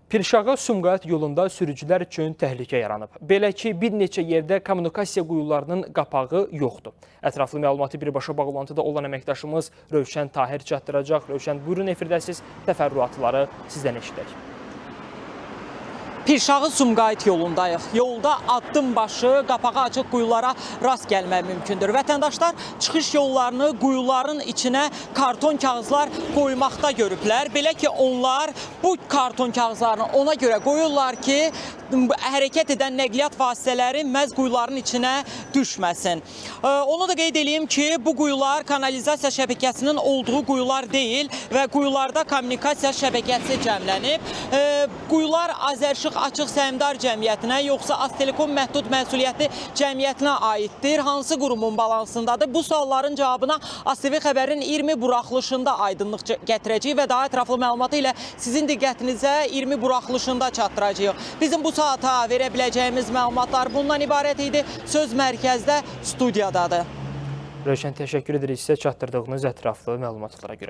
Pirşağı-Sumqayıt yolunda sürücülər üçün təhlükə yaranıb. Belə ki, bir neçə yerdə kommunikasiya quyularının qapağı yoxdur. Ətraflı məlumatı birbaşa bağlantıda olan əməkdaşımız Rövşən Tahir çatdıracaq. Rövşən, buyurun efirdəsiz, təfərrüatları sizdən eşidək. Pirşağı-Sumqayıt yolundayıq. Yolda addım başı qapağı açıq quyulara rast gəlmək mümkündür. Vətəndaşlar çıxış yollarını quyuların içinə karton kağızlar qoymaqda görüblər. Belə ki, onlar bu karton kağızlarını ona görə qoyurlar ki, hərəkət edən nəqliyyat vasitələri məhz quyuların içinə düşməsin. Onu da qeyd edeyim ki, bu quyular kanalizasiya şəbəkəsinin olduğu quyular deyil və quyularda kommunikasiya şəbəkəsi cəmlənib. Quyular Azərişıq Açıq Səhmdar Cəmiyyətinə yoxsa Aztelekom Məhdud Məsuliyyətli Cəmiyyətinə aiddir? Hansı qurumun balansındadır? Bu sualların cavabına ATV Xəbərin 20 buraxılışında aydınlıq gətirəcəyik və daha ətraflı məlumatı ilə sizin diqqətinizə 20 buraxılışında çatdıracağıq. Bizim bu saata verə biləcəyimiz məlumatlar bundan ibarət idi. Söz mərkəzdə, studiyadadır. Rövşən, təşəkkür edirik sizə çatdırdığınız ətraflı məlumatlara görə.